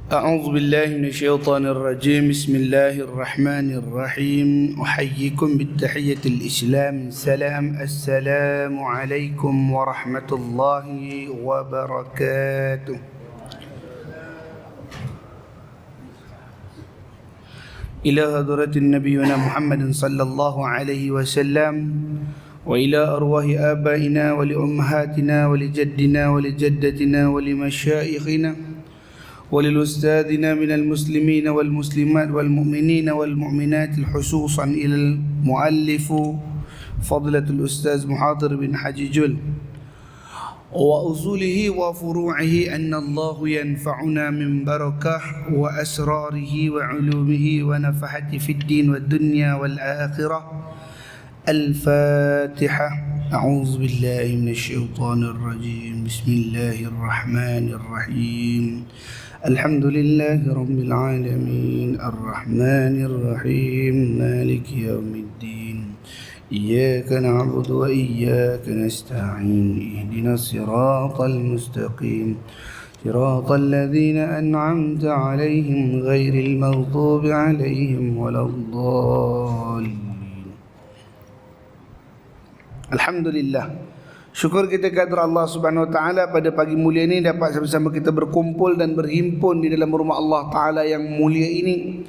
أعوذ بالله من الشيطان الرجيم. بسم الله الرحمن الرحيم. أحييكم بالتحية الإسلام السلام عليكم ورحمة الله وبركاته. إلى حضرة نبينا محمد صلى الله عليه وسلم وإلى أرواح آبائنا ولأمهاتنا ولجدنا ولجدتنا ولمشايخنا وللأستاذنا من المسلمين والمسلمات والمؤمنين والمؤمنات، خصوصا إلى المؤلف فضلة الأستاذ محاضر بن حجي جل وأصوله وفروعه، أن الله ينفعنا من بركة وأسراره وعلومه ونفحته في الدين والدنيا والآخرة. الفاتحة. أعوذ بالله من الشيطان الرجيم. بسم الله الرحمن الرحيم. الحمد لله رب العالمين الرحمن الرحيم مالك يوم الدين إياك نعبد وإياك نستعين اهدنا الصراط المستقيم صراط الذين أنعمت عليهم غير المغضوب عليهم ولا الضالين. Alhamdulillah, syukur kita kepada Allah Subhanahu wa taala pada pagi mulia ini dapat bersama kita berkumpul dan berhimpun di dalam rumah Allah taala yang mulia ini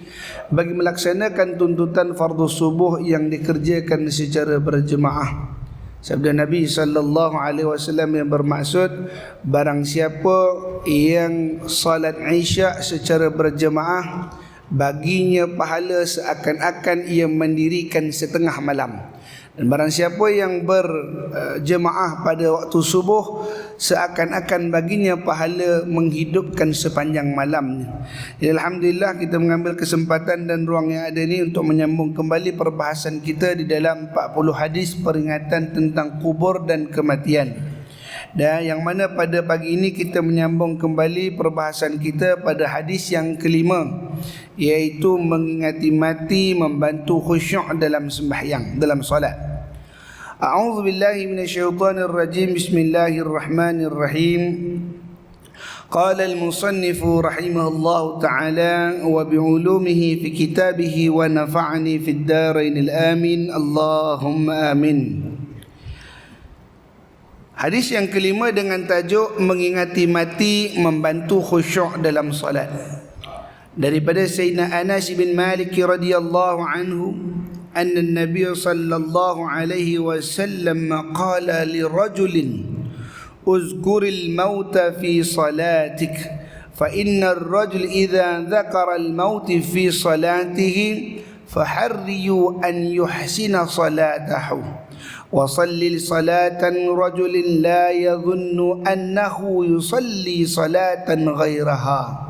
bagi melaksanakan tuntutan fardu subuh yang dikerjakan secara berjemaah. Sabda Nabi sallallahu alaihi wasallam yang bermaksud, barang siapa yang salat Isya secara berjemaah, baginya pahala seakan-akan ia mendirikan setengah malam. Dan barang siapa yang berjemaah pada waktu subuh, seakan-akan baginya pahala menghidupkan sepanjang malamnya. Jadi alhamdulillah kita mengambil kesempatan dan ruang yang ada ini untuk menyambung kembali perbahasan kita di dalam 40 hadis peringatan tentang kubur dan kematian. Dan yang mana pada pagi ini kita menyambung kembali perbahasan kita pada hadis yang kelima, iaitu mengingati mati, membantu khusyuk dalam sembahyang, dalam solat. A'udzu billahi minasyaitonir rajim. Bismillahirrahmanirrahim. Qala al-musannif rahimahullahu ta'ala wa bi'ulumihi fi kitabihi wa nafa'ani fid darain al-amin. Allahumma amin. Hadis yang kelima dengan tajuk mengingati mati, membantu khusyuk dalam solat. Daripada Sayyidina Anas bin Malik radhiyallahu anhu, anna an-nabiy sallallahu alaihi wasallam qala li rajulin uzkuril mauta fi salatik fa inna ar-rajul idha dhakara al-maut fi salatihi faharriyu an yuhsina salatahu wa salli salatan rajulin la yadhunnu annahu yusalli salatan ghairaha.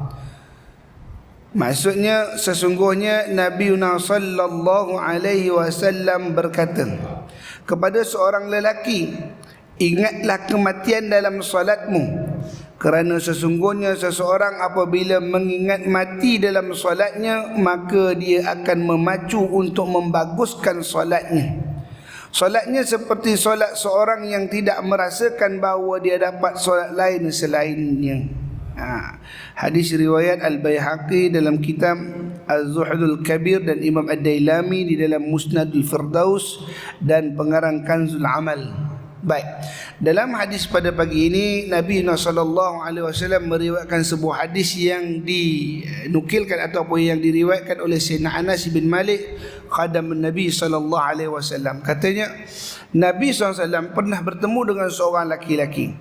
Maksudnya, sesungguhnya Nabi sallallahu alaihi wasallam berkata kepada seorang lelaki, ingatlah kematian dalam solatmu, kerana sesungguhnya seseorang apabila mengingat mati dalam solatnya, maka dia akan memacu untuk membaguskan solatnya. Solatnya seperti solat seorang yang tidak merasakan bahawa dia dapat solat lain selainnya. Hadis riwayat Al-Baihaqi dalam kitab Az-Zuhdul Kabir dan Imam Ad-Dailami di dalam Musnadul Firdaus dan pengarang Kanzul Amal. Baik, dalam hadis pada pagi ini Nabi sallallahu alaihi wasallam meriwayatkan sebuah hadis yang dinukilkan ataupun yang diriwayatkan oleh Sayyidina Anas bin Malik, khadam Nabi sallallahu alaihi wasallam. Katanya Nabi sallallahu alaihi wasallam pernah bertemu dengan seorang laki-laki,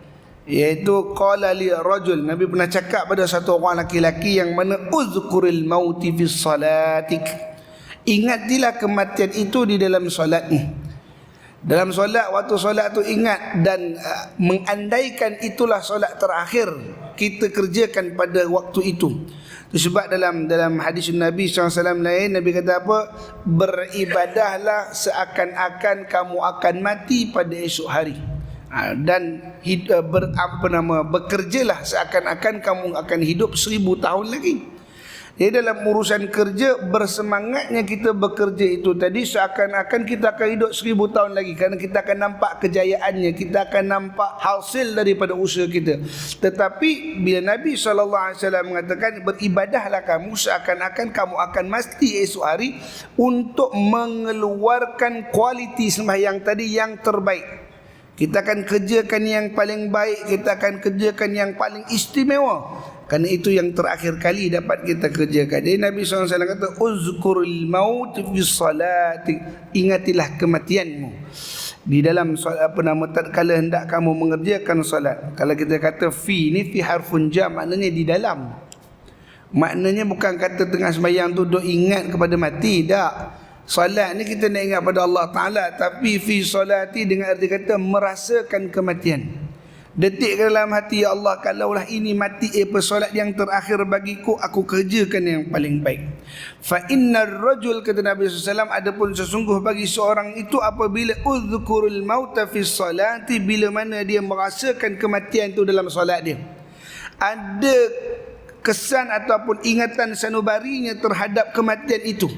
iaitu qala li rajul, Nabi pernah cakap pada satu orang laki-laki yang mana uzkuril mauti fi salatik, ingatilah kematian itu di dalam solatmu. Dalam solat, waktu solat tu ingat dan mengandaikan itulah solat terakhir kita kerjakan pada waktu itu. Sebab dalam hadis Nabi SAW lain, Nabi kata apa? Beribadahlah seakan-akan kamu akan mati pada esok hari. Dan bekerjalah seakan-akan kamu akan hidup 1000 tahun lagi. Jadi dalam urusan kerja, bersemangatnya kita bekerja itu tadi seakan-akan kita akan hidup 1000 tahun lagi, kerana kita akan nampak kejayaannya, kita akan nampak hasil daripada usaha kita. Tetapi bila Nabi SAW mengatakan beribadahlah kamu seakan-akan kamu akan mesti esok hari untuk mengeluarkan kualiti sembahyang tadi yang terbaik. Kita akan kerjakan yang paling baik, kita akan kerjakan yang paling istimewa, kerana itu yang terakhir kali dapat kita kerjakan. Jadi Nabi SAW kata, uzkuril maut fi salati, ingatilah kematianmu di dalam solat, tatkala hendak kamu mengerjakan solat. Kalau kita kata fi ni fi harfun jar, maknanya di dalam. Maknanya bukan kata tengah sembahyang tu duk ingat kepada mati, tak. Solat ni kita nak ingat pada Allah Ta'ala, tapi fi solati dengan arti kata merasakan kematian. Detik ke dalam hati, ya Allah, kalaulah ini mati solat yang terakhir bagiku, aku kerjakan yang paling baik. Fa innar rajul, kata Nabi SAW, adapun sesungguh bagi seorang itu apabila uzkurul mauta fi salati, bila mana dia merasakan kematian itu dalam solat dia, ada kesan ataupun ingatan sanubarinya terhadap kematian itu,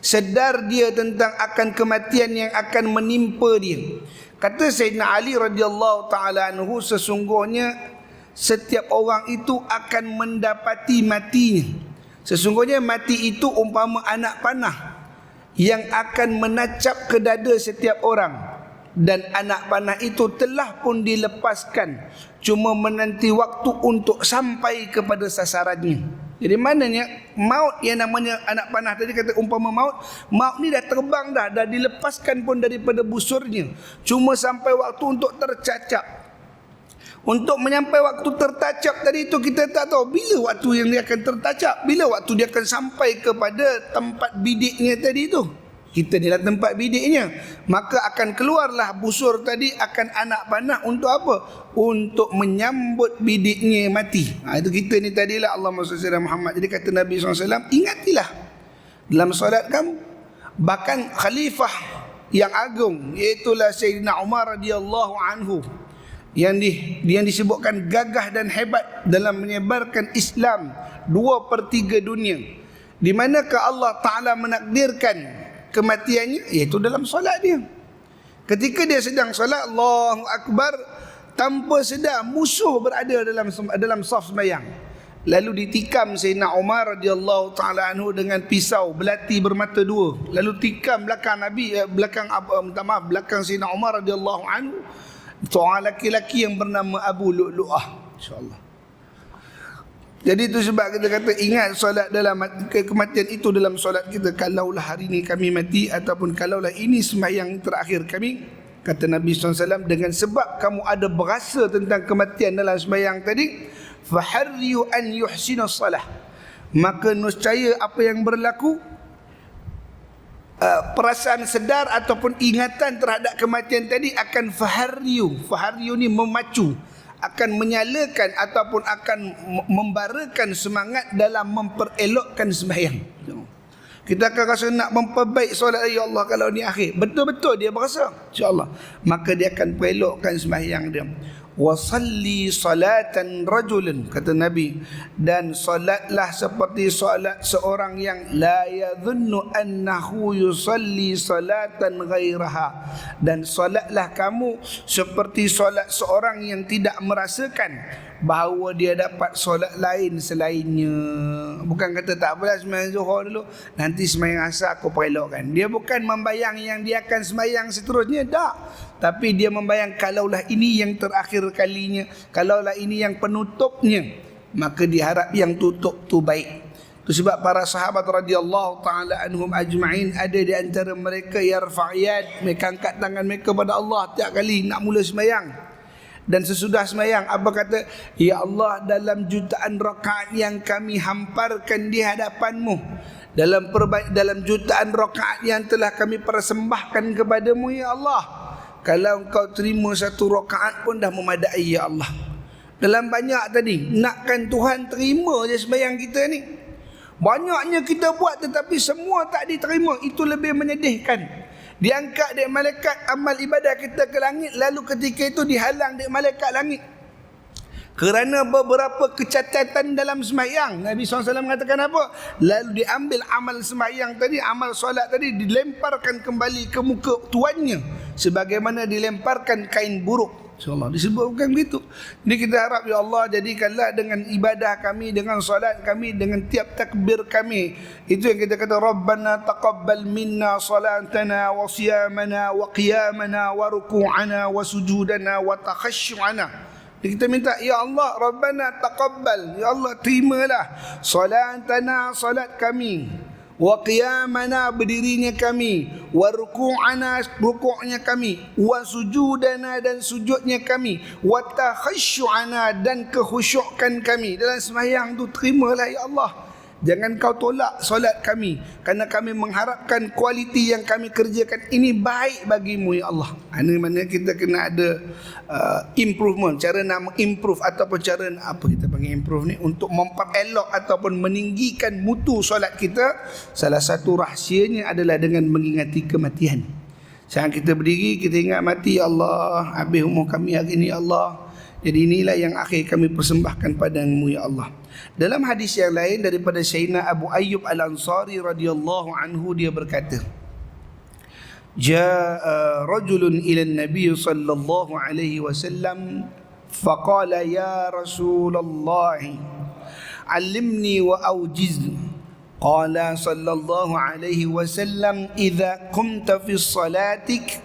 sedar dia tentang akan kematian yang akan menimpa dia. Kata Sayyidina Ali radhiyallahu taala anhu, sesungguhnya setiap orang itu akan mendapati matinya. Sesungguhnya mati itu umpama anak panah yang akan menancap ke dada setiap orang, dan anak panah itu telah pun dilepaskan, cuma menanti waktu untuk sampai kepada sasarannya. Jadi maknanya maut yang namanya anak panah tadi, kata umpama maut ni dah terbang dah dilepaskan pun daripada busurnya, cuma sampai waktu untuk tercacap. Untuk menyampai waktu tertacap tadi itu, kita tak tahu bila waktu yang dia akan tertacap, bila waktu dia akan sampai kepada tempat bidiknya tadi itu. Kita ni lah tempat bidiknya, maka akan keluarlah busur tadi, akan anak panah untuk apa? Untuk menyambut bidiknya mati. Itu kita ni tadilah, Allahumma salli ala Muhammad. Jadi kata Nabi SAW, ingatilah dalam solat kamu. Bahkan khalifah yang agung, iaitulah Sayyidina Umar radhiyallahu anhu, yang disebutkan gagah dan hebat dalam menyebarkan Islam 2/3 dunia, di manakah Allah Ta'ala menakdirkan kematiannya, iaitu dalam solat dia. Ketika dia sedang solat, Allahu Akbar, tanpa sedar musuh berada dalam saf sembahyang. Lalu ditikam Sayyidina Umar radhiyallahu taala anhu dengan pisau belati bermata dua. Lalu tikam belakang Nabi, belakang Sayyidina Umar radhiyallahu anhu, seorang laki-laki yang bernama Abu Lu'lu'ah, insya-Allah. Jadi itu sebab kita kata ingat solat dalam kematian itu dalam solat kita. Kalaulah hari ini kami mati, ataupun kalaulah ini sembahyang terakhir kami, kata Nabi SAW, dengan sebab kamu ada berasa tentang kematian dalam sembahyang tadi, faharriyu an yuhsina salah, maka nescaya apa yang berlaku, perasaan sedar ataupun ingatan terhadap kematian tadi akan faharriyu ni memacu, akan menyalakan ataupun akan membarakan semangat dalam memperelokkan sembahyang. Kita akan rasa nak memperbaik solat, ya Allah, kalau ni akhir, betul-betul dia berasa, insya-Allah, maka dia akan perelokkan sembahyang dia. Wa salli salatan rajulin, kata Nabi, dan solatlah seperti solat seorang yang la yadhunnu annahu yusalli salatan ghairaha, dan solatlah kamu seperti solat seorang yang tidak merasakan bahawa dia dapat solat lain selainnya. Bukan kata tak apalah sembahyang Zuhur dulu, nanti sembahyang Asar aku perelokkan. Dia bukan membayang yang dia akan sembahyang seterusnya, tak. Tapi dia membayang kalaulah ini yang terakhir kalinya, kalaulah ini yang penutupnya, maka diharap yang tutup tu baik. Itu sebab para sahabat radhiyallahu taala anhum ajma'in, ada di antara mereka yarfa'iyat, mereka angkat tangan mereka pada Allah tiap kali nak mula sembahyang. Dan sesudah sembahyang, apa kata? Ya Allah, dalam jutaan rakaat yang kami hamparkan di hadapan-Mu, dalam jutaan rakaat yang telah kami persembahkan kepadamu, ya Allah, kalau Engkau terima satu rakaat pun dah memadai, ya Allah. Dalam banyak tadi, nakkan Tuhan terima je sembahyang kita ni. Banyaknya kita buat tetapi semua tak diterima, itu lebih menyedihkan. Diangkat dari malaikat amal ibadah kita ke langit, lalu ketika itu dihalang dari malaikat langit. Kerana beberapa kecacatan dalam sembahyang, Nabi SAW mengatakan apa? Lalu diambil amal sembahyang tadi, amal solat tadi, dilemparkan kembali ke muka tuannya sebagaimana dilemparkan kain buruk. InsyaAllah disebutkan begitu. Jadi kita harap ya Allah, jadikanlah dengan ibadah kami, dengan solat kami, dengan tiap takbir kami, itu yang kita kata Rabbana taqabbal minna salatana wa siyamana wa qiyamana wa ruku'ana wa sujudana wa takhasyu'ana. Kita minta, ya Allah, Rabbana taqabbal, ya Allah terimalah salatana, salat kami, wa qiyamana, berdirinya kami, wa ruku'ana, rukuknya kami, wa sujudana, dan sujudnya kami, wa takhasyu'ana, dan kekhusyukan kami dalam sembahyang tu. Terimalah ya Allah. Jangan kau tolak solat kami, kerana kami mengharapkan kualiti yang kami kerjakan ini baik bagimu ya Allah. Ini maknanya kita kena ada improvement, cara nak improve ataupun cara apa kita panggil improve ni, untuk memperelok ataupun meninggikan mutu solat kita. Salah satu rahsianya adalah dengan mengingati kematian. Saat kita berdiri, kita ingat mati, ya Allah, habis umur kami hari ini ya Allah. Jadi inilah yang akhir kami persembahkan padamu ya Allah. Dalam hadis yang lain daripada Sayyidina Abu Ayyub Al-Ansari radhiyallahu anhu, dia berkata, Ja'a rajulun ila an-nabiy sallallahu alaihi wasallam faqala ya Rasulullah allimni wa awjizni. Qala sallallahu alaihi wasallam idza qumta fi salatik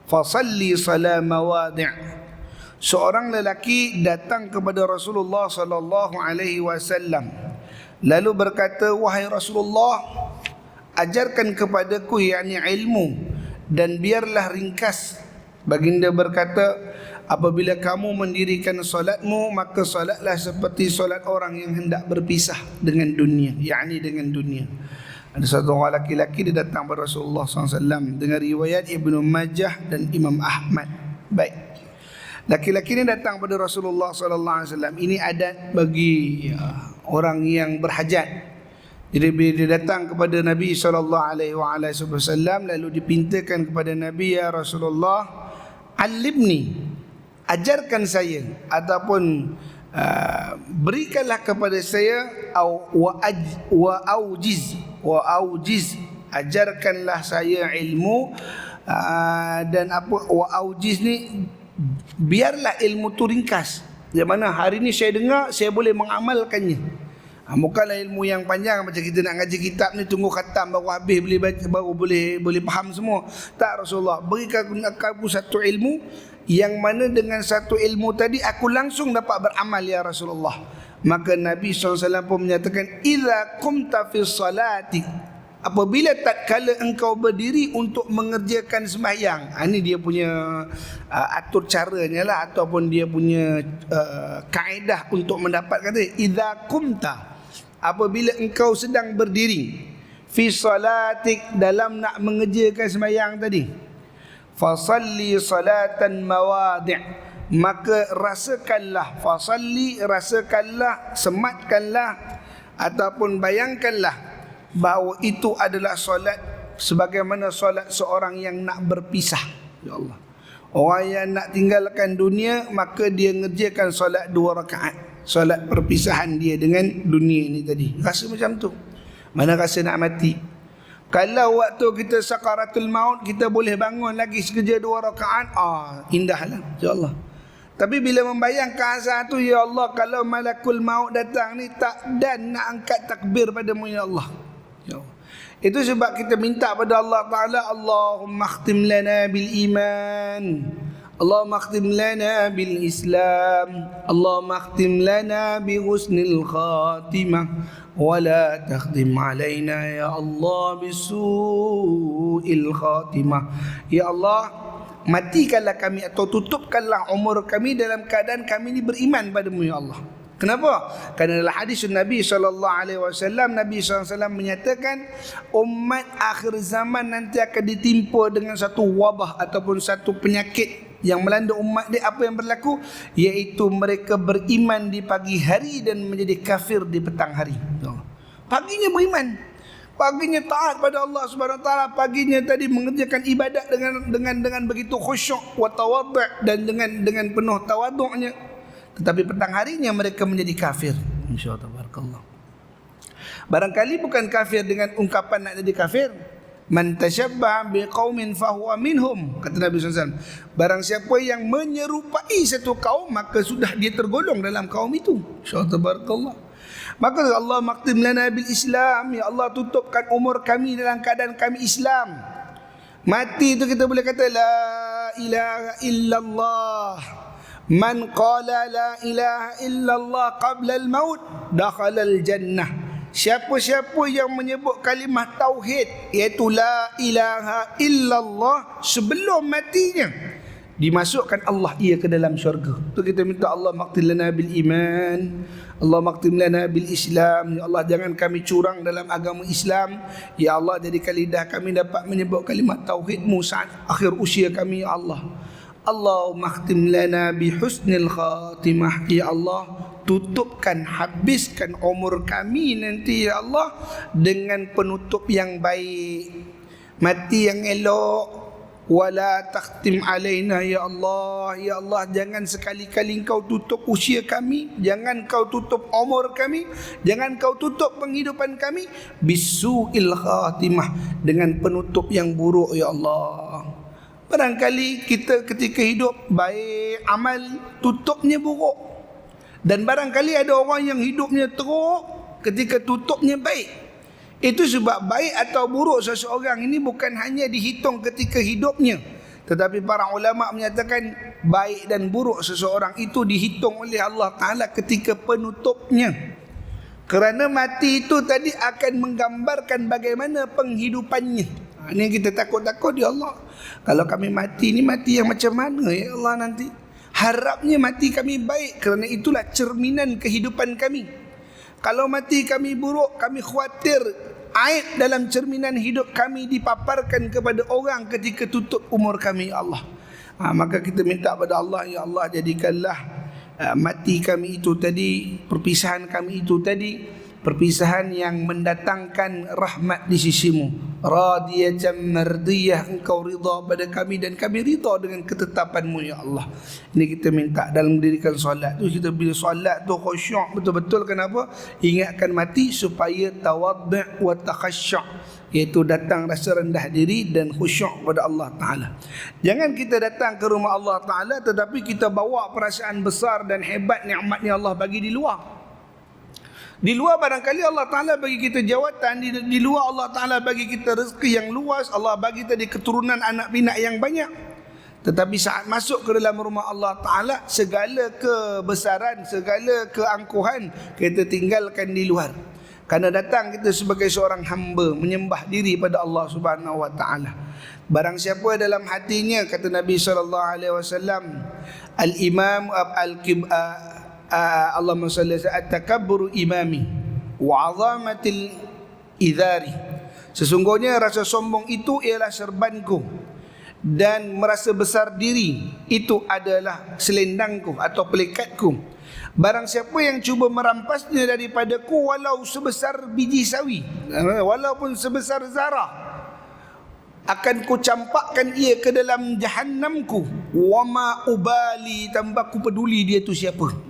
fasalli salat mawadi'. Seorang lelaki datang kepada Rasulullah sallallahu alaihi wasallam lalu berkata, wahai Rasulullah, ajarkan kepadaku yakni ilmu dan biarlah ringkas. Baginda berkata, apabila kamu mendirikan solatmu, maka solatlah seperti solat orang yang hendak berpisah dengan dunia, yakni dengan dunia. Ada satu orang laki-laki dia datang kepada Rasulullah SAW dengan riwayat Ibnu Majah dan Imam Ahmad. Baik, laki-laki ini datang pada Rasulullah SAW. Ini adat bagi orang yang berhajat. Jadi bila dia datang kepada Nabi SAW, lalu dipintakan kepada Nabi, ya Rasulullah, alimni, ajarkan saya, ataupun berikanlah kepada saya, wa aujiz, ajarkanlah saya ilmu, dan apa wa aujiz ni, biarlah ilmu tu ringkas. Yang mana hari ni saya dengar, saya boleh mengamalkannya. Bukanlah ilmu yang panjang macam kita nak ngaji kitab ni, tunggu khatam baru habis boleh baca, baru boleh faham semua. Tak, Rasulullah, berikan aku satu ilmu yang mana dengan satu ilmu tadi aku langsung dapat beramal ya Rasulullah. Maka Nabi SAW pun menyatakan, idza qumta fi salati, apabila tatkala engkau berdiri untuk mengerjakan sembahyang. Ini dia punya atur caranya lah, ataupun dia punya kaedah untuk mendapatkan dia. Idza qumta, apabila engkau sedang berdiri, fi salatik, dalam nak mengerjakan sembahyang tadi, fasalli salatan mawadi', maka rasakanlah, fasalli, rasakanlah, sematkanlah, ataupun bayangkanlah bahawa itu adalah solat sebagaimana solat seorang yang nak berpisah. Ya Allah, orang yang nak tinggalkan dunia, maka dia ngerjakan solat 2 rakaat, solat perpisahan dia dengan dunia ini tadi. Rasa macam tu. Mana rasa nak mati. Kalau waktu kita sakaratul maut, kita boleh bangun lagi sekerja 2 rakaat, indahlah, insya-Allah. Tapi bila membayangkan azab tu, ya Allah, kalau malakul maut datang ni, tak dan nak angkat takbir padamu ya Allah. Itu sebab kita minta pada Allah Ta'ala, Allahumma khtim lana bil iman, Allahumma khtim lana bil Islam, Allahumma khtim lana bi husnil khatimah, wa la takhtim alaina ya Allah bisu'il khatimah. Ya Allah, matikanlah kami atau tutupkanlah umur kami dalam keadaan kami ini beriman padamu ya Allah. Kenapa? Kerana dalam hadis Nabi SAW, Nabi SAW menyatakan umat akhir zaman nanti akan ditimpa dengan satu wabah ataupun satu penyakit yang melanda umat dia. Apa yang berlaku? Iaitu mereka beriman di pagi hari dan menjadi kafir di petang hari. Paginya beriman, paginya taat pada Allah Subhanahu Wa Taala, paginya tadi mengerjakan ibadat dengan begitu khusyuk wa tawaddu' dan dengan penuh tawaduknya. tetapi petang harinya mereka menjadi kafir. Masya-Allah, tabarakallah. Barangkali bukan kafir dengan ungkapan nak jadi kafir. Man tashabbaha biqaumin fahuwa minhum, kata Nabi SAW. Barang siapa yang menyerupai satu kaum, maka sudah dia tergolong dalam kaum itu. Masya-Allah, tabarakallah. Maka Allah maktim lana bil Islam, ya Allah tutupkan umur kami dalam keadaan kami Islam. Mati itu kita boleh kata la ilaha illallah. Man qala la ilaha illallah qabla al-maut dakhala al-jannah. Siapa-siapa yang menyebut kalimah tauhid, iaitu la ilaha illallah, sebelum matinya, dimasukkan Allah ia ke dalam syurga. Tu kita minta Allah maktim lana bil iman, Allah maktim lana bil Islam. Ya Allah, jangan kami curang dalam agama Islam. Ya Allah, jadikan lidah kami dapat menyebut kalimat tauhid-Mu saat akhir usia kami. Ya Allah, Allahumma khtim lana bi husnil khatimah. Ya Allah, tutupkan, habiskan umur kami nanti ya Allah dengan penutup yang baik, mati yang elok. Wala takhtim alaina ya Allah. Ya Allah, jangan sekali-kali Engkau tutup usia kami, jangan Kau tutup umur kami, jangan Kau tutup penghidupan kami bisu'il khatimah, dengan penutup yang buruk ya Allah. Barangkali kita ketika hidup baik amal, tutupnya buruk. Dan barangkali ada orang yang hidupnya teruk, ketika tutupnya baik. Itu sebab baik atau buruk seseorang ini bukan hanya dihitung ketika hidupnya, tetapi para ulama menyatakan baik dan buruk seseorang itu dihitung oleh Allah Ta'ala ketika penutupnya. Kerana mati itu tadi akan menggambarkan bagaimana penghidupannya. Ini kita takut-takut, ya Allah, kalau kami mati ni mati yang macam mana ya Allah nanti. Harapnya mati kami baik, kerana itulah cerminan kehidupan kami. Kalau mati kami buruk, kami khawatir aib dalam cerminan hidup kami dipaparkan kepada orang ketika tutup umur kami, ya Allah. Maka kita minta kepada Allah, ya Allah, jadikanlah mati kami itu tadi, perpisahan kami itu tadi, perpisahan yang mendatangkan rahmat di sisimu. Radiyatan mardiyah, Engkau ridha pada kami dan kami ridha dengan ketetapan-Mu ya Allah. Ini kita minta dalam mendirikan solat tu. Kita bila solat tu khusyuk betul-betul. Kenapa? Ingatkan mati supaya tawaddu' wa takhasyu', iaitu datang rasa rendah diri dan khusyuk kepada Allah Ta'ala. Jangan kita datang ke rumah Allah Ta'ala tetapi kita bawa perasaan besar dan hebat nikmatnya Allah bagi di luar. Di luar barangkali Allah Ta'ala bagi kita jawatan, di luar Allah Ta'ala bagi kita rezeki yang luas, Allah bagi tadi keturunan anak pinak yang banyak. Tetapi saat masuk ke dalam rumah Allah Ta'ala, segala kebesaran, segala keangkuhan kita tinggalkan di luar. Karena datang kita sebagai seorang hamba menyembah diri pada Allah Subhanahu Wa Ta'ala. Barang siapa dalam hatinya, kata Nabi SAW, al-imam Allahumma salli at-takabburu imami wa 'azamatil idhari. Sesungguhnya rasa sombong itu ialah serbanku, dan merasa besar diri itu adalah selendangku atau pelekatku. Barang siapa yang cuba merampasnya daripadaku walau sebesar biji sawi, walaupun sebesar zarah, akan ku campakkan ia ke dalam jahannamku. Wa ma ubali, tambah ku peduli dia tu siapa.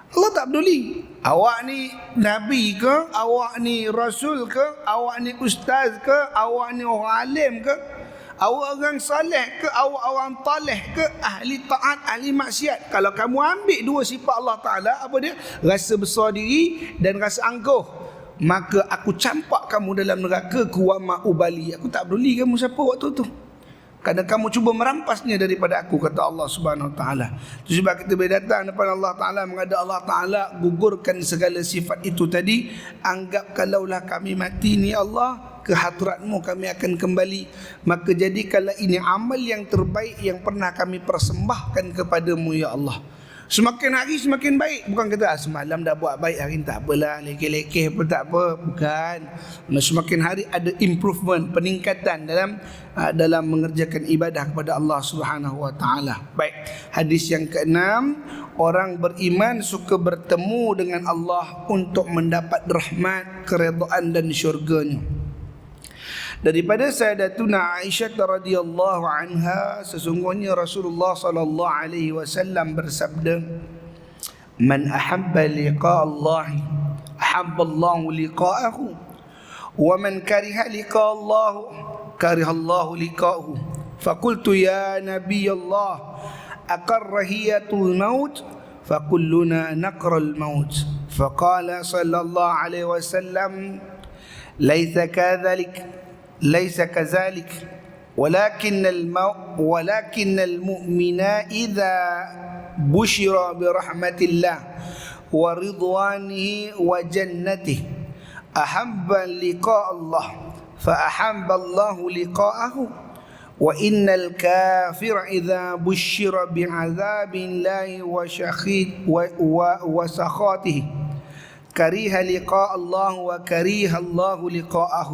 Allah tak peduli. Awak ni Nabi ke? Awak ni Rasul ke? Awak ni Ustaz ke? Awak ni orang alim ke? Awak orang saleh ke? Awak orang taleh ke? Ahli taat, ahli maksiat. Kalau kamu ambil dua sifat Allah Ta'ala, apa dia? Rasa besar diri dan rasa angkuh, maka aku campak kamu dalam neraka ku wa ma ubali. Aku tak peduli kamu siapa waktu tu, kerana kamu cuba merampasnya daripada aku, kata Allah Subhanahu Wa Ta'ala. Itu sebab kita boleh datang depan Allah Ta'ala, menghadap Allah Ta'ala, gugurkan segala sifat itu tadi. Anggap kalaulah kami mati ni Allah, ke hadrat-Mu kami akan kembali. Maka jadikanlah ini amal yang terbaik yang pernah kami persembahkan kepada-Mu ya Allah. Semakin hari semakin baik. Bukan kata semalam dah buat baik, hari ni tak apalah, lekeh-lekeh pun tak apa. Bukan. Semakin hari ada improvement, peningkatan dalam mengerjakan ibadah kepada Allah Subhanahu Wa Ta'ala. Baik, hadis yang ke-6, orang beriman suka bertemu dengan Allah untuk mendapat rahmat, keredaan dan syurganya. Daripada Sayyidatuna Aisyah radhiyallahu anha, sesungguhnya Rasulullah sallallahu alaihi wasallam bersabda, Man ahabba liqa Allah ahabba Allah liqa'ahu wa man kariha liqa Allah kariha Allah liqa'ahu. Faqultu ya Nabi Allah aqarrahiyatul maut fakulluna naqral maut. Faqala sallallahu alaihi wasallam laisa kadhalik laisa kadzalik ولكن المؤمن إذا بشر برحمة الله ورضوانه وجنته أحب لقاء الله فأحب الله لقاءه وإن الكافر إذا بشر بعذاب الله وسخاطه كره لقاء الله وكره الله لقاءه.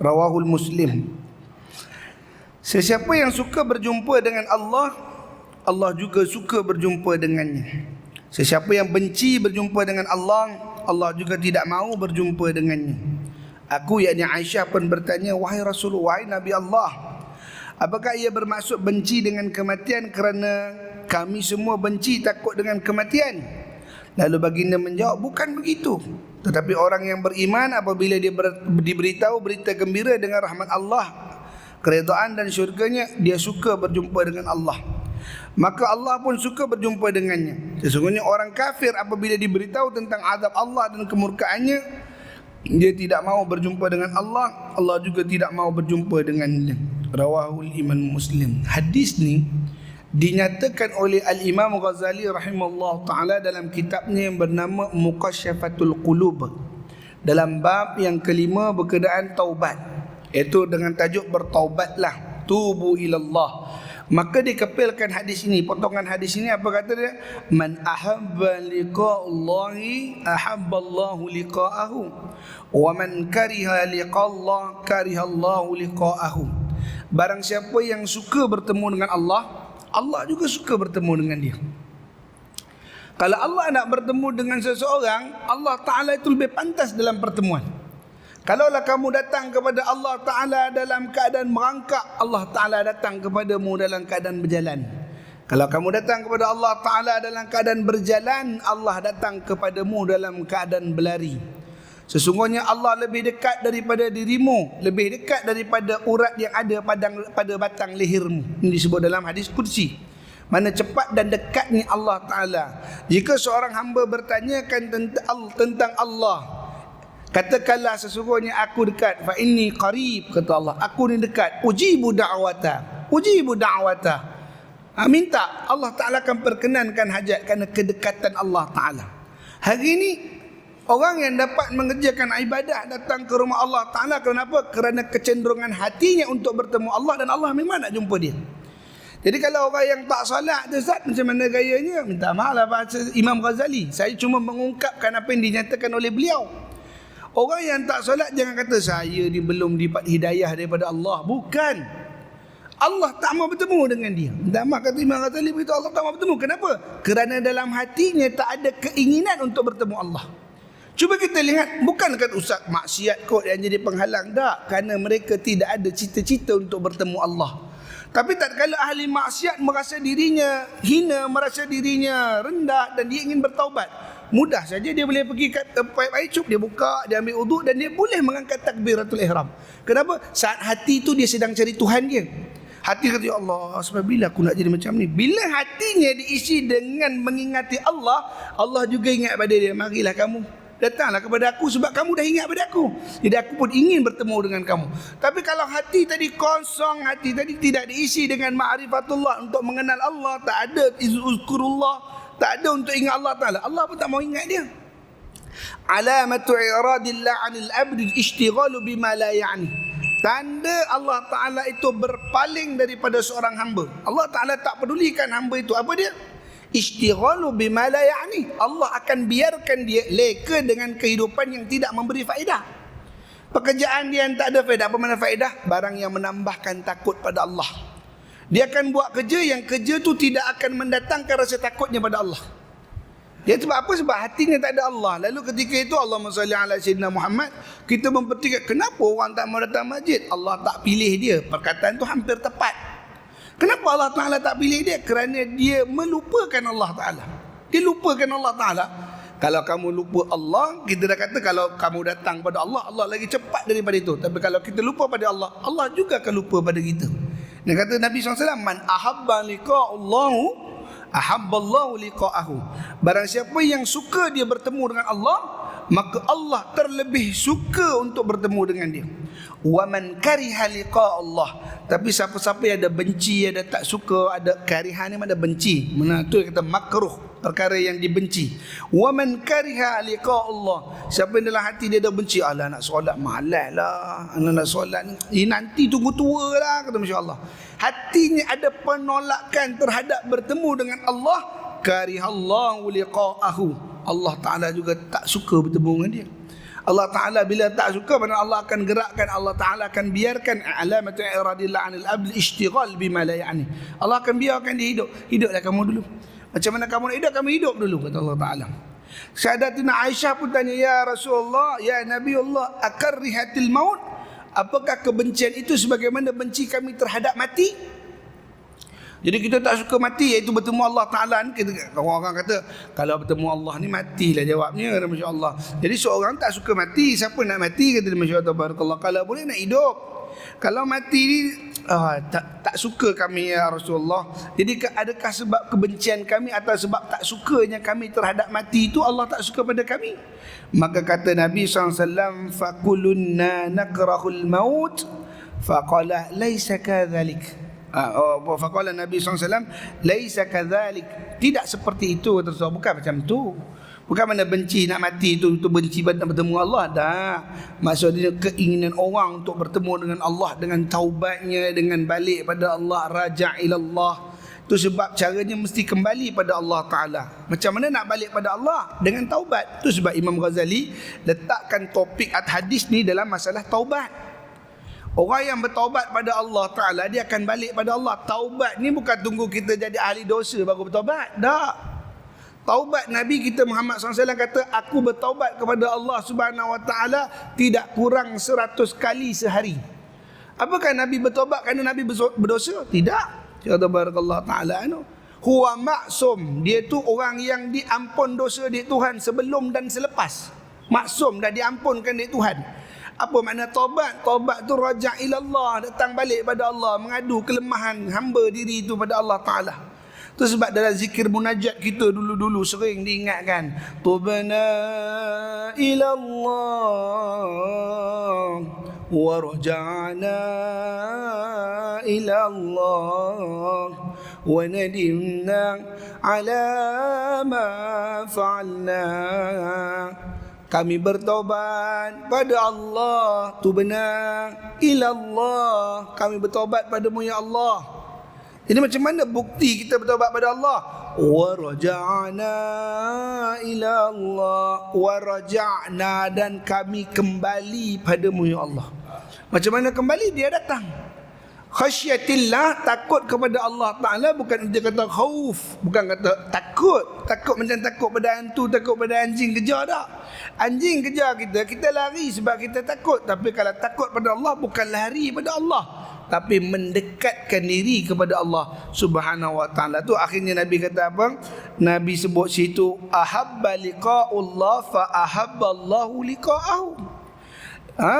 رواه المسلم. Sesiapa yang suka berjumpa dengan Allah, Allah juga suka berjumpa dengannya. Sesiapa yang benci berjumpa dengan Allah, Allah juga tidak mahu berjumpa dengannya. Aku, yakni Aisyah, pun bertanya, wahai Rasulullah, wahai Nabi Allah, apakah ia bermaksud benci dengan kematian kerana kami semua benci takut dengan kematian? Lalu baginda menjawab, bukan begitu. Tetapi orang yang beriman apabila dia diberitahu berita gembira dengan rahmat Allah, keredaan dan syurganya, dia suka berjumpa dengan Allah. Maka Allah pun suka berjumpa dengannya. Sesungguhnya orang kafir apabila diberitahu tentang azab Allah dan kemurkaannya, dia tidak mahu berjumpa dengan Allah, Allah juga tidak mahu berjumpa dengannya. Rawahul Imam Muslim. Hadis ni dinyatakan oleh Al-Imam Ghazali rahimahullah ta'ala dalam kitabnya yang bernama Muqasyafatul Qulub, dalam bab yang kelima berkenaan taubat, iaitu dengan tajuk bertaubatlah, tubu ilallah. Maka dikepilkan hadis ini, potongan hadis ini, apa kata dia? Man ahabba liqa'allahi ahabballahu liqa'ahu wa man kariha liqa'allah karihallahu liqa'ahu. Barang siapa yang suka bertemu dengan Allah, Allah juga suka bertemu dengan dia. Kalau Allah nak bertemu dengan seseorang, Allah Ta'ala itu lebih pantas dalam pertemuan. Kalaulah kamu datang kepada Allah Ta'ala dalam keadaan merangkak, Allah Ta'ala datang kepadamu dalam keadaan berjalan. Kalau kamu datang kepada Allah Ta'ala dalam keadaan berjalan, Allah datang kepadamu dalam keadaan berlari. Sesungguhnya Allah lebih dekat daripada dirimu, lebih dekat daripada urat yang ada pada batang lehermu. Ini disebut dalam hadis qudsi. Mana cepat dan dekatnya Allah Ta'ala. Jika seorang hamba bertanyakan tentang Allah, katakanlah sesungguhnya aku dekat. Fa inni qarib, kata Allah, aku ni dekat. Ujibu da'wata, ujibu da'wata. Minta, Allah Ta'ala akan perkenankan hajat kerana kedekatan Allah Ta'ala. Hari ini orang yang dapat mengerjakan ibadah datang ke rumah Allah Ta'ala, kenapa? Kerana kecenderungan hatinya untuk bertemu Allah, dan Allah memang nak jumpa dia. Jadi kalau orang yang tak solat tu, Ustaz, macam mana gayanya? Minta maaf lah bahasa Imam Ghazali, saya cuma mengungkapkan apa yang dinyatakan oleh beliau. Orang yang tak solat jangan kata saya belum dapat hidayah daripada Allah. Bukan. Allah tak mahu bertemu dengan dia. Minta maaf, kata Imam Ghazali, beritahu Allah tak mahu bertemu. Kenapa? Kerana dalam hatinya tak ada keinginan untuk bertemu Allah. Cuba kita lihat, bukan kata Ustaz maksiat kot yang jadi penghalang. Tak, kerana mereka tidak ada cita-cita untuk bertemu Allah. Tapi tak kala ahli maksiat merasa dirinya hina, merasa dirinya rendah dan dia ingin bertaubat, mudah saja dia boleh pergi kat air cup, dia buka, dia ambil uduk dan dia boleh mengangkat takbiratul ihram. Kenapa? Saat hati itu dia sedang cari Tuhan dia. Hati kata, ya Allah, sebab bila aku nak jadi macam ni? Bila hatinya diisi dengan mengingati Allah, Allah juga ingat pada dia. Marilah kamu, datanglah kepada aku sebab kamu dah ingat pada aku. Jadi aku pun ingin bertemu dengan kamu. Tapi kalau hati tadi kosong, hati tadi tidak diisi dengan ma'rifatullah, untuk mengenal Allah, tak ada uzkurullah, tak ada untuk ingat Allah Ta'ala, Allah pun tak mau ingat dia. Alamatu iradillah 'anil 'abdi ishtighalu bima la ya'ni. Tanda Allah Ta'ala itu berpaling daripada seorang hamba. Allah Ta'ala tak pedulikan hamba itu. Apa dia? Ishtighalu bima la ya'ni. Allah akan biarkan dia leka dengan kehidupan yang tidak memberi faedah. Pekerjaan dia yang tak ada faedah. Apa mana faedah? Barang yang menambahkan takut pada Allah. Dia akan buat kerja yang kerja tu tidak akan mendatangkan rasa takutnya pada Allah. Dia sebab apa? Sebab hatinya tak ada Allah. Lalu ketika itu, Allahumma salli ala Sayyidina Muhammad, kita mempertikaikan kenapa orang tak mau datang masjid. Allah tak pilih dia. Perkataan tu hampir tepat. Kenapa Allah Ta'ala tak pilih dia? Kerana dia melupakan Allah Ta'ala. Dia lupakan Allah Ta'ala. Kalau kamu lupa Allah, kita dah kata kalau kamu datang pada Allah, Allah lagi cepat daripada itu. Tapi kalau kita lupa pada Allah, Allah juga akan lupa pada kita. Dia kata Nabi SAW, man ahabba liqa'allahu ahabballahu liqa'ahu. Barang siapa yang suka dia bertemu dengan Allah, maka Allah terlebih suka untuk bertemu dengan dia. Wa man kariha liqa Allah. Tapi siapa-siapa yang ada benci, ada tak suka, ada kariha ni ada benci. Mana tu kata makruh, perkara yang dibenci. Wa man kariha liqa Allah. Siapa yang dalam hati dia ada benci, alah nak solat malas lah, nak solat ni nanti tunggu tua lah, kata masya-Allah. Hatinya ada penolakan terhadap bertemu dengan Allah, karihallahu liqa'ahu. Allah Ta'ala juga tak suka bertemu dengan dia. Allah Ta'ala bila tak suka, mana Allah akan gerakkan, Allah Ta'ala akan biarkan alamatu iradillah anil abd ishtighal bima la ya'ni. Allah akan biarkan dia hidup. Hiduplah kamu dulu. Macam mana kamu nak hidup, kamu hidup dulu, kata Allah Ta'ala. Sayyidatina Aisyah pun tanya, ya Rasulullah, ya Nabi Allah, akarrihatil maut? Apakah kebencian itu sebagaimana benci kami terhadap mati? Jadi kita tak suka mati, iaitu bertemu Allah Ta'ala. Orang-orang kata, kalau bertemu Allah ni matilah jawabnya, kata Masya Allah. Jadi seorang tak suka mati, siapa nak mati, kata Masya Allah. Kalau boleh nak hidup. Kalau mati ni tak suka kami ya Rasulullah. Jadi adakah sebab kebencian kami atau sebab tak sukanya kami terhadap mati itu Allah tak suka pada kami? Maka kata Nabi SAW, fakulunna nakrahul maut, faqala laysa kadhalik. Faqala Nabi SAW, laisa kadzalik, tidak seperti itu, Rasulullah. Bukan macam tu. Bukan mana benci nak mati itu benci nak bertemu Allah. Dah. Maksudnya keinginan orang untuk bertemu dengan Allah, dengan taubatnya, dengan balik pada Allah, raja' ilallah. Itu sebab caranya mesti kembali pada Allah Ta'ala. Macam mana nak balik pada Allah? Dengan taubat. Itu sebab Imam Ghazali letakkan topik hadis ni dalam masalah taubat. Orang yang bertaubat pada Allah Ta'ala, dia akan balik pada Allah. Taubat ni bukan tunggu kita jadi ahli dosa baru bertaubat. Tak. Taubat Nabi kita Muhammad SAW kata, aku bertaubat kepada Allah Subhanahu Wa Ta'ala tidak kurang 100 kali sehari. Apakah Nabi bertaubat kerana Nabi berdosa? Tidak. Kata barakallahu ta'ala anu. Huwa maksum. Dia tu orang yang diampun dosa di Tuhan sebelum dan selepas. Maksum, dah diampunkan di Tuhan. Apa makna taubat? Taubat tu raja' ilallah, datang balik pada Allah, mengadu kelemahan hamba diri itu pada Allah Ta'ala. Itu sebab dalam zikir munajat kita dulu-dulu sering diingatkan, tubna ilallah wa raja'na ilallah wa nadimna ala ma fa'alna. Kami bertaubat pada Allah, tubna ilallah, kami bertaubat padamu ya Allah. Jadi macam mana bukti kita bertaubat pada Allah? Wa raja'na ila Allah, wa raja'na, dan kami kembali padamu ya Allah. Macam mana kembali? Dia datang. Khasyatillah, takut kepada Allah Ta'ala, bukan dia kata khauf, bukan kata takut. Takut macam takut pada hantu, takut pada anjing kejar tak. Anjing kejar kita, kita lari sebab kita takut. Tapi kalau takut pada Allah, bukan lari pada Allah, tapi mendekatkan diri kepada Allah Subhanahu Wa Ta'ala. Tu akhirnya Nabi kata apa? Nabi sebut situ, ahabba liqa'ullah fa ahabballahu liqa'ahu.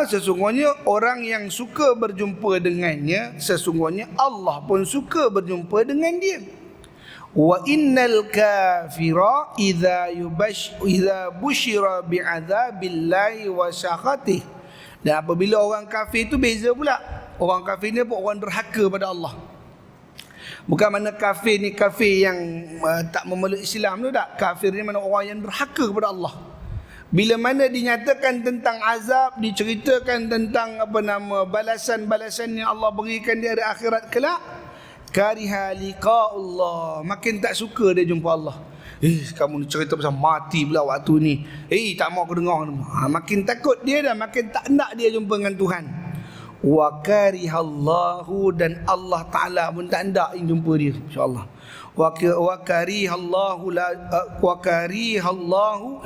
Sesungguhnya orang yang suka berjumpa dengannya, sesungguhnya Allah pun suka berjumpa dengan dia. Wa innal kafira idza bushira bi'adzabillahi wa syakhatih. Dan apabila orang kafir itu beza pula. Orang kafir ni pun orang derhaka pada Allah. Bukan mana kafir ni kafir yang tak memeluk Islam tu tak. Kafir ni mana orang yang derhaka kepada Allah. Bila mana dinyatakan tentang azab, diceritakan tentang balasan-balasan yang Allah berikan di hari akhirat kelak, kariha liqa'ullah, makin tak suka dia jumpa Allah. Kamu ni cerita pasal mati pula waktu ni. Tak mau aku dengar. Makin takut dia dah, makin tak nak dia jumpa dengan Tuhan. Wa karihallahu, dan Allah Ta'ala pun tak nak jumpa dia, insya-Allah. Wa karihallahu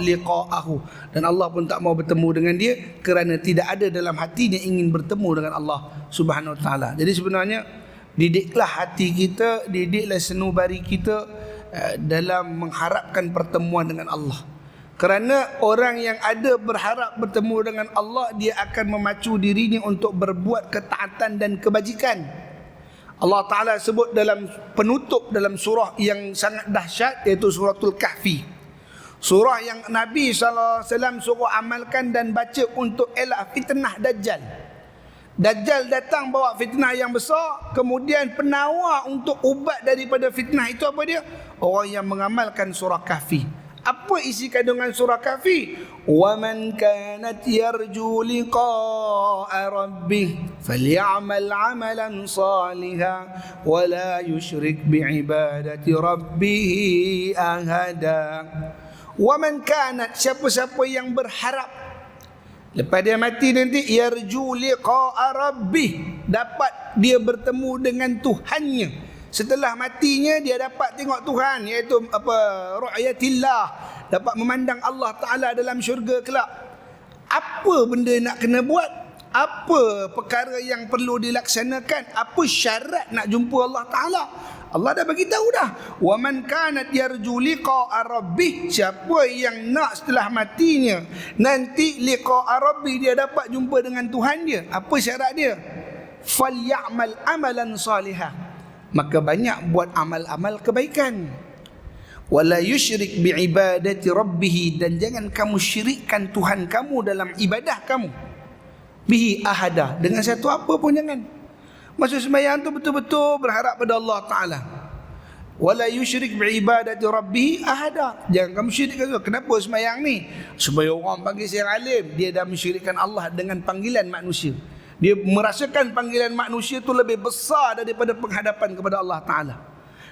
liqa'ahu, dan Allah pun tak mau bertemu dengan dia kerana tidak ada dalam hatinya ingin bertemu dengan Allah Subhanahu Wa Ta'ala. Jadi sebenarnya didiklah hati kita, didiklah senubari kita dalam mengharapkan pertemuan dengan Allah. Kerana orang yang ada berharap bertemu dengan Allah, dia akan memacu dirinya untuk berbuat ketaatan dan kebajikan. Allah Ta'ala sebut dalam penutup dalam surah yang sangat dahsyat, iaitu suratul Kahfi. Surah yang Nabi SAW suruh amalkan dan baca untuk elak fitnah Dajjal. Dajjal datang bawa fitnah yang besar, kemudian penawar untuk ubat daripada fitnah itu apa dia? Orang yang mengamalkan surah Kahfi. Apa isi kandungan surah Kahfi? Wa man kanat yarju liqa'a rabbih falyamal 'amalan salihan wa la yusyrik bi'ibadati rabbih ahada. Wa man kanat, siapa-siapa yang berharap lepas dia mati nanti, yarju liqa'a rabbih, dapat dia bertemu dengan Tuhannya. Setelah matinya dia dapat tengok Tuhan, iaitu ru'yatillah, dapat memandang Allah Ta'ala dalam syurga kelak. Apa benda nak kena buat? Apa perkara yang perlu dilaksanakan? Apa syarat nak jumpa Allah Ta'ala? Allah dah bagi tahu dah. Wa man kanat yarju liqa'a rabbih, siapa yang nak setelah matinya nanti liqa'a rabbih, dia dapat jumpa dengan Tuhan dia. Apa syarat dia? Falyamal amalan salihah, maka banyak buat amal-amal kebaikan. Wala yusyrik bi'ibadati rabbih, dan jangan kamu syirikkan Tuhan kamu dalam ibadah kamu. Bihi ahada, dengan satu apa pun jangan. Maksud sembahyang tu betul-betul berharap pada Allah Ta'ala. Wala yusyrik bi'ibadati rabbih ahada, jangan kamu syirikkan. Kenapa sembahyang ni? Supaya orang panggil saya alim, dia dah mensyirikkan Allah dengan panggilan manusia. Dia merasakan panggilan manusia tu lebih besar daripada penghadapan kepada Allah Ta'ala.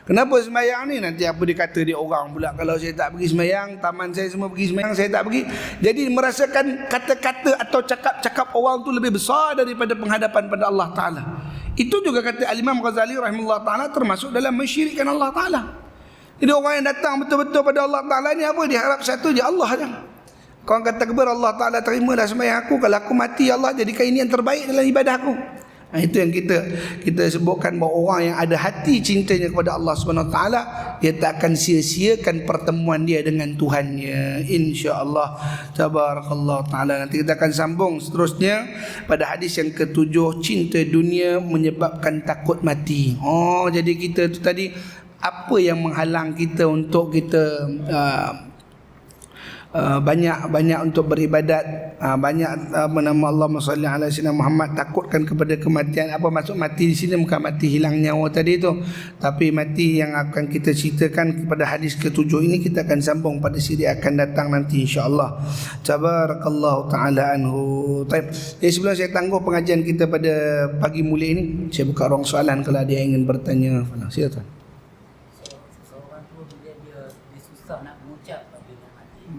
Kenapa sembahyang ni? Nanti apa dikata dia orang pula, kalau saya tak pergi sembahyang, taman saya semua pergi sembahyang, saya tak pergi. Jadi merasakan kata-kata atau cakap-cakap orang tu lebih besar daripada penghadapan pada Allah Ta'ala. Itu juga kata Al-Imam Ghazali rahimahullah ta'ala, termasuk dalam mensyirikkan Allah Ta'ala. Jadi orang yang datang betul-betul pada Allah Ta'ala ni apa? Dia harap satu je, Allah je. Kau kata keber, Allah Ta'ala terimalah sembahyang aku, kalau aku mati Allah jadikan ini yang terbaik dalam ibadah aku. Itu yang kita sebutkan, bahawa orang yang ada hati cintanya kepada Allah Subhanahu Wa Taala, dia tak akan sia-siakan pertemuan dia dengan Tuhannya, insya-Allah. Tabarakallah taala. Nanti kita akan sambung seterusnya pada hadis yang ketujuh, cinta dunia menyebabkan takut mati. Jadi kita tu tadi, apa yang menghalang kita untuk kita banyak untuk beribadat, banyak nama Allahumma salli ala sayyidina Muhammad, takutkan kepada kematian. Apa maksud mati di sini? Bukan mati hilang nyawa tadi tu, tapi mati yang akan kita ceritakan kepada hadis ketujuh ini. Kita akan sambung pada siri akan datang nanti, insya-Allah. Tabarakallahu taala anhu. Baik. Jadi sebelum saya tangguh pengajian kita pada pagi mulia ini, saya buka ruang soalan kalau ada yang ingin bertanya. Silakan. Seorang tu bila dia susah nak mengucap apabila mati,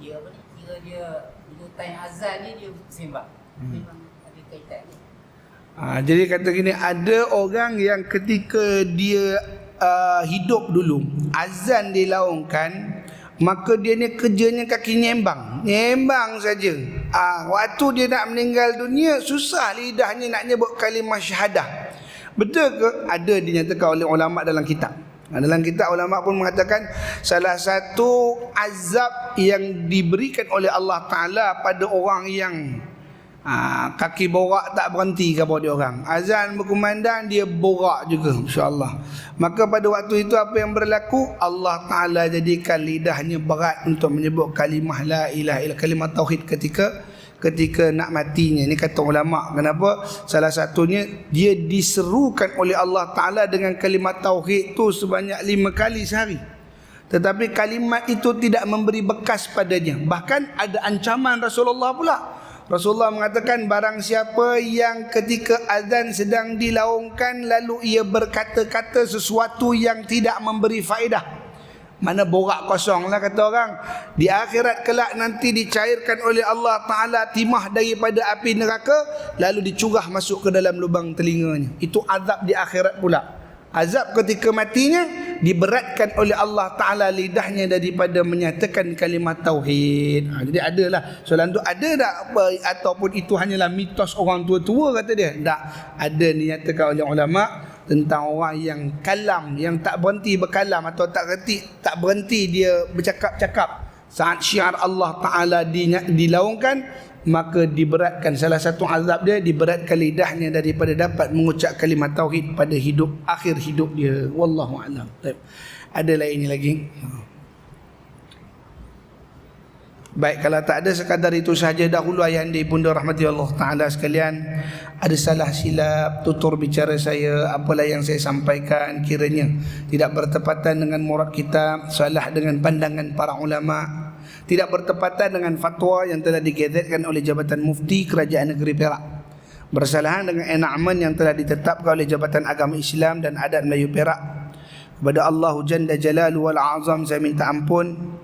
dia apa ni, kira dia bila time azan ni dia sembah. Memang ada kaitan ni. Jadi kata gini, ada orang yang ketika dia hidup dulu, azan dilaungkan, maka dia ni kerjanya kaki nyembang saja. Waktu dia nak meninggal dunia, susah lidahnya nak nyebut kalimah syahadah. Betul ke? Ada dinyatakan oleh ulama dalam kitab. Dalam kitab ulama pun mengatakan salah satu azab yang diberikan oleh Allah Ta'ala pada orang yang kaki borak tak berhenti ke bawah dia orang. Azan berkumandang, dia borak juga, insya-Allah. Maka pada waktu itu apa yang berlaku? Allah Ta'ala jadikan lidahnya berat untuk menyebut kalimah la ilaha illallah, kalimah tauhid ketika nak matinya. Ini kata ulama. Kenapa? Salah satunya dia diserukan oleh Allah Ta'ala dengan kalimat tauhid tu sebanyak 5 kali sehari, tetapi kalimat itu tidak memberi bekas padanya. Bahkan ada ancaman Rasulullah pula. Rasulullah mengatakan, barang siapa yang ketika azan sedang dilaungkan lalu ia berkata-kata sesuatu yang tidak memberi faedah, mana borak kosong lah kata orang, di akhirat kelak nanti dicairkan oleh Allah Ta'ala timah daripada api neraka, lalu dicurah masuk ke dalam lubang telinganya. Itu azab di akhirat pula. Azab ketika matinya diberatkan oleh Allah Ta'ala lidahnya daripada menyatakan kalimat tauhid. Jadi adalah soalan tu, ada tak apa, ataupun itu hanyalah mitos orang tua-tua kata dia? Tak, ada dinyatakan oleh ulama tentang orang yang kalam, yang tak berhenti berkalam atau tak berhenti dia bercakap-cakap saat syiar Allah Ta'ala dilaungkan, maka diberatkan, salah satu azab dia diberatkan lidahnya daripada dapat mengucap kalimat tauhid pada akhir hidup dia. Wallahu a'lam. Ada lainnya lagi? Baik, kalau tak ada sekadar itu sahaja dahulu ayah anda ibunda rahmati Allah Ta'ala sekalian. Ada salah silap tutur bicara saya, apalah yang saya sampaikan kiranya tidak bertepatan dengan murad kita, salah dengan pandangan para ulama, tidak bertepatan dengan fatwa yang telah digazetkan oleh Jabatan Mufti Kerajaan Negeri Perak, bersalahan dengan enakmen yang telah ditetapkan oleh Jabatan Agama Islam dan Adat Melayu Perak. Kepada Allah Jalla Jalaluhu wal Azam saya minta ampun.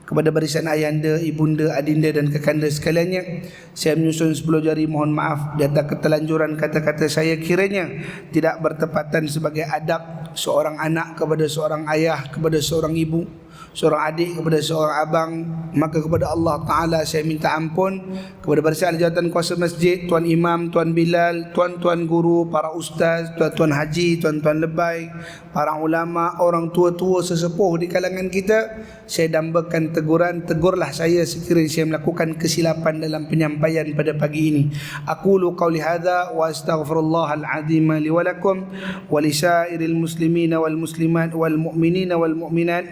Kepada barisan ayahanda, ibunda, adinda dan kekanda sekaliannya, saya menyusun 10 jari mohon maaf di atas ketelanjuran kata-kata saya kiranya tidak bertepatan sebagai adab seorang anak kepada seorang ayah, kepada seorang ibu, seorang adik kepada seorang abang. Maka kepada Allah Ta'ala saya minta ampun. Kepada barisan jawatan kuasa masjid, Tuan Imam, Tuan Bilal, Tuan-tuan guru, para ustaz, Tuan-tuan haji, Tuan-tuan lebay, para ulama, orang tua-tua sesepuh di kalangan kita, saya dambakan teguran, tegurlah saya sekiranya saya melakukan kesilapan dalam penyampaian pada pagi ini. Aqulu qawli hadza wa astaghfirullahal azim li wa lakum wa lisairil muslimina wal muslimat wal mu'minina wal mu'minat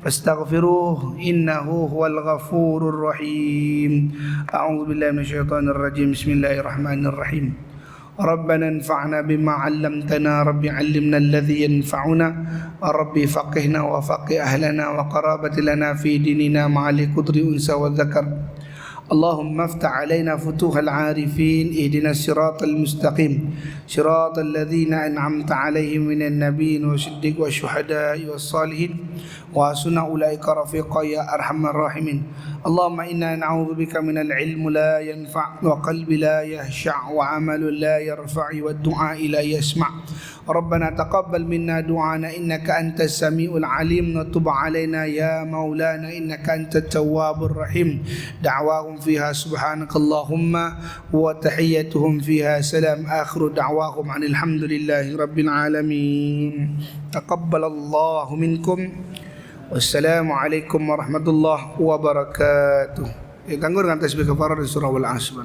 fastaghfiruhu innahu huwal ghafurur rahim. A'udzu billahi minasyaitonir rajim. Bismillahirrahmanirrahim. ربنا انفعنا بما علمتنا رب علمنا الذي ينفعنا رب فقهنا وفقه أهلنا وقرابة لنا في ديننا مع القدر أنثى والذكر اللهم افتح علينا فتوح العارفين اهدنا الصراط المستقيم صراط الذين أنعمت عليهم من النبيين والصديقين والشهداء والصالحين وحسن أولئك رفيقا يا أرحم الراحمين. اللهم إنا نعوذ بك من العلم لا ينفع وقلب لا يخشع وعمل لا يرفع والدعاء لا يسمع. ربنا تقبل منا دعانا إنك أنت السميع العليم وتب علينا يا مولانا إنك أنت التواب الرحيم. دعواهم فيها سبحانك اللهم وتحيتهم فيها سلام آخر دعواهم عن الحمد لله رب العالمين. تقبل الله منكم. والسلام عليكم ورحمة الله وبركاته. Ganggu dengan tasbih kafarah di surah Al-Asr.